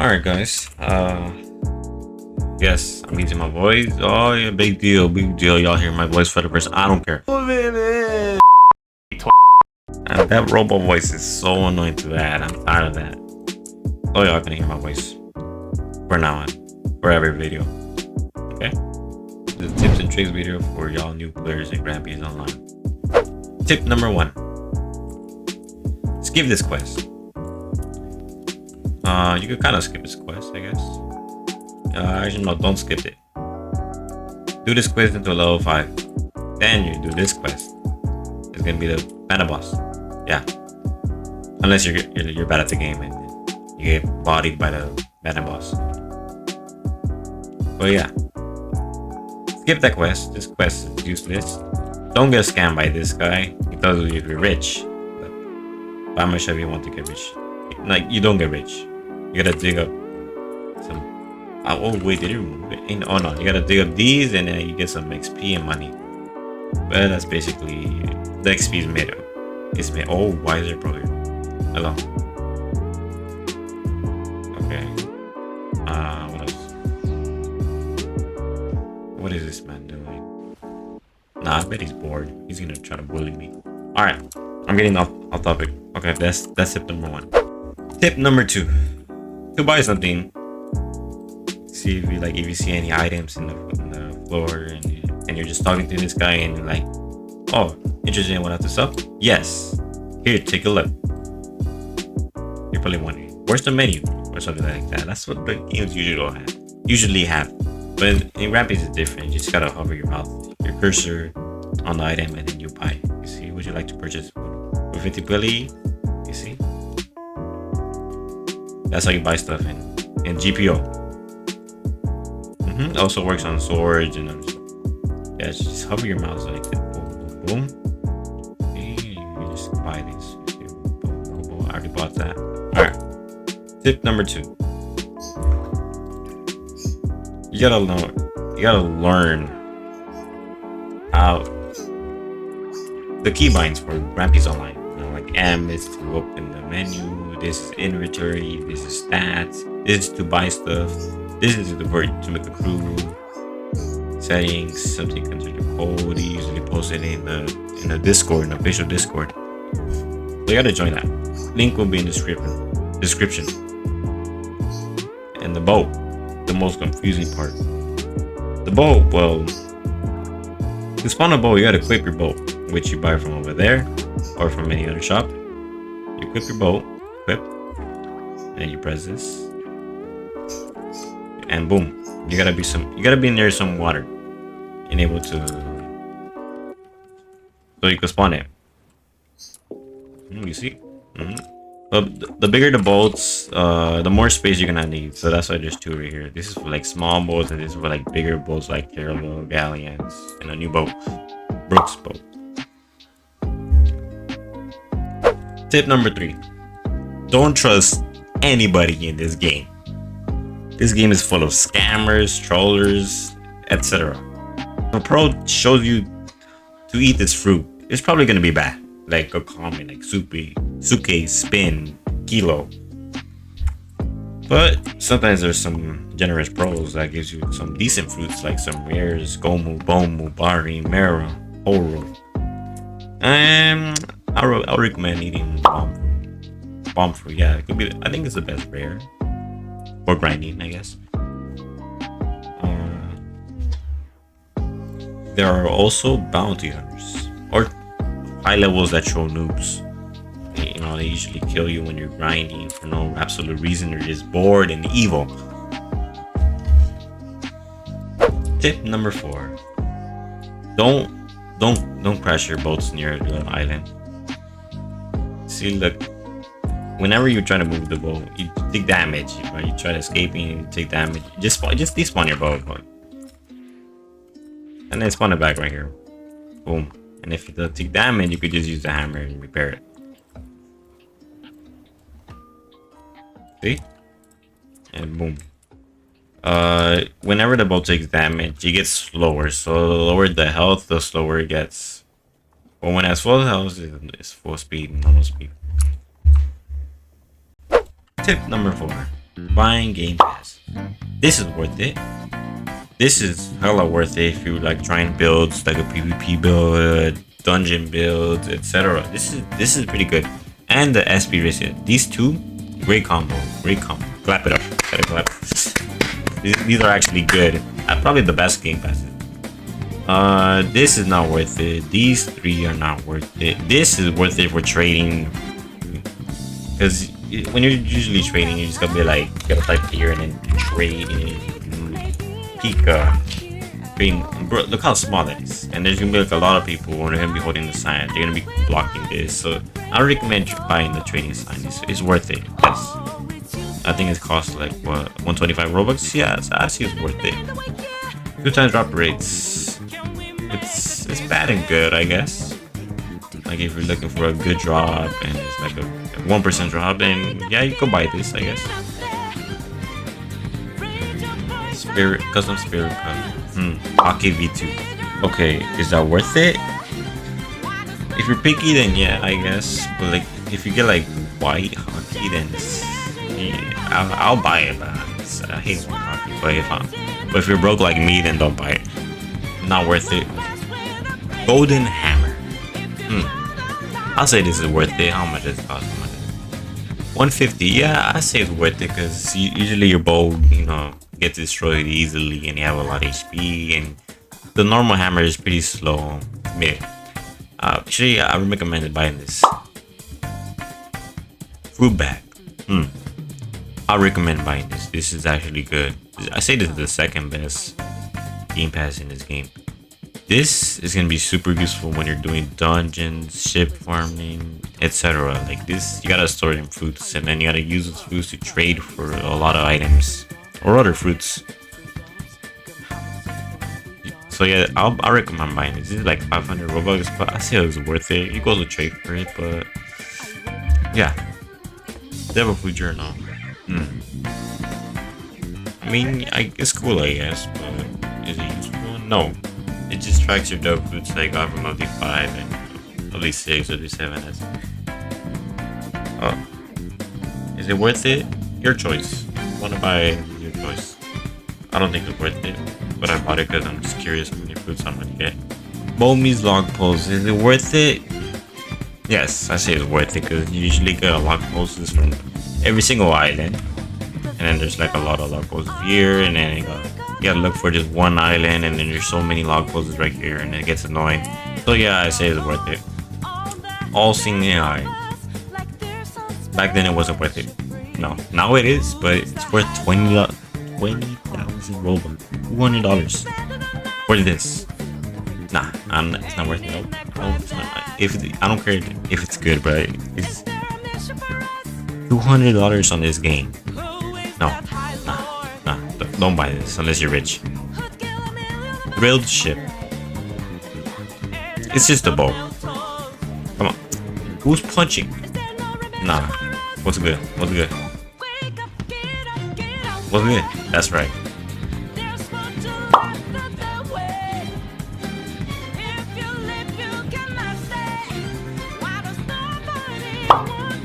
Alright guys, yes, I'm using my voice. Oh yeah, big deal. Y'all hear my voice for the first. I don't care. And that robot voice is so annoying to add. I'm tired of that. Oh y'all can hear my voice for now on, for every video. Okay, this is tips and tricks video for y'all new players and grandpies online. Tip number 1: skip this quest. You could kind of skip this quest, I guess. Actually, no, don't skip it. Do this quest until level 5. Then you do this quest. It's gonna be the panda boss. Yeah. Unless you're bad at the game and you get bodied by the panda boss. But yeah. Skip that quest. This quest is useless. Don't get scammed by this guy. He tells you if you're rich. But I'm sure if you want to get rich. Like, you don't get rich. You gotta dig up some. Oh wait, did you remove it? Oh no, you gotta dig up these and then you get some XP and money. But that's basically the XP is made up. It's made. Oh, why is there pro here? Hello. Okay. What else? What is this man doing? Nah, I bet he's bored. He's gonna try to bully me. All right, I'm getting off topic. Okay, that's tip number 1. Tip number 2. To buy something, see if you see any items in the floor and you're just talking to this guy and you're like, oh, interested in what I have to sell? Yes. Here, take a look. You're probably wondering, where's the menu or something like that? That's what the games usually have. But in Rampies it's different. You just gotta hover your cursor on the item and then you buy. You see, would you like to purchase with 50 billy? You see? That's how you buy stuff in GPO. Also works on swords and other stuff. Yeah, just hover your mouse like that. Boom, boom, boom. You just buy these. Boom, boom, boom. I already bought that. Alright. Tip number 2. You gotta learn how the keybinds for Rampies Online. Like M is to open the menu. This is inventory. This is stats. This is to buy stuff. This is the word to make a crew. Settings. Something comes with your code. They usually post it in the Discord, in the official Discord. So you gotta join that. Link will be in the description. And the bow, the most confusing part. The bow, well, to spawn a bow, you gotta equip your bow, which you buy from over there or from any other shop. You equip your bow, and you press this, and boom, you gotta be near some water and able to, so you can spawn it. You see, the bigger the boats, the more space you're gonna need. So that's why there's 2 right here. This is for like small boats, and this is for like bigger boats like Carolo, galleons, and a new boat, Brooks boat. Tip number 3: don't trust anybody in this game. This game is full of scammers, trollers, etc. If a pro shows you to eat this fruit, it's probably gonna be bad, like a common, like suke, spin, kilo. But sometimes there's some generous pros that gives you some decent fruits, like some rares, gomu, bomu, bari, mera, oro. And I'll recommend eating bomb fruit. Yeah, it could be. I think it's the best rare for grinding, I guess. There are also bounty hunters or high levels that show noobs. They usually kill you when you're grinding for no absolute reason. They're just bored and evil. Tip number 4: don't crash your boats near the island. See, look, whenever you try to move the boat, you take damage. Right? You try to escape and you take damage. Just despawn your boat, and then spawn it back right here. Boom. And if you don't take damage, you could just use the hammer and repair it. See? And boom. Whenever the boat takes damage, it gets slower. So the lower the health, the slower it gets. But when it has full health, it's full speed, normal speed. Tip number 4: buying Game Pass. This is worth it. This is hella worth it if you like trying builds like a PvP build, dungeon builds, etc. This is pretty good. And the SP race, these two, great combo, great combo. Clap it up, gotta clap. These are actually good. Probably the best Game Passes. This is not worth it. These three are not worth it. This is worth it for trading, because when you're usually trading, you just gotta be like, you gotta type here and then trade Pika. Bro, look how small that is. And there's gonna be like a lot of people who are gonna be holding the sign. They're gonna be blocking this. So I recommend buying the trading sign. It's worth it. Yes. I think it costs like what, 125 Robux. Yeah, so I see it's worth it. 2x drop rates. It's bad and good, I guess. Like if you're looking for a good drop and it's like a 1% drop, then yeah, you can buy this, I guess. Custom spirit custom. Hockey V2. Okay, is that worth it? If you're picky, then yeah, I guess. But like if you get like white hockey, then yeah, I'll buy it. But I hate white hockey. But if you're broke like me, then don't buy it. Not worth it. Golden hammer. I'll say this is worth it. How much does it cost? 150. Yeah, I say it's worth it because usually your bow, you know, gets destroyed easily and you have a lot of HP, and the normal hammer is pretty slow. Mid. Actually, I would recommend buying this. Fruit bag. I recommend buying this. This is actually good. I say this is the second best Game Pass in this game. This is gonna be super useful when you're doing dungeons, ship farming, etc. Like this, you gotta store in fruits, and then you gotta use those fruits to trade for a lot of items or other fruits. So yeah, I'll recommend buying this. This is like 500 Robux, but I say it was worth it. You go to trade for it, but yeah, Devil Food Journal. I mean, it's cool, I guess, but is it useful? No. It just tracks your dog foods that you got from level 5 and level 6 or level 7. Is it worth it? Your choice. Want to buy, your choice. I don't think it's worth it, but I bought it because I'm just curious how many fruits I'm gonna get. Bomi's log post. Is it worth it? Yes, I say it's worth it because you usually get a log posts from every single island, and then there's like a lot of log posts here, and then you gotta look for just one island, and then there's so many log posts right here, and it gets annoying. So yeah, I say it's worth it. All seeing AI. Back then it wasn't worth it. No, now it is, but it's worth 20,000 Robux, $200 for this. Nah, it's not worth it. No, it's not. I don't care if it's good, but it's $200 on this game. No, nah, don't buy this unless you're rich. Grilled ship. It's just a bow. Come on. Who's punching? Nah. What's good? What's good? What's good? That's right.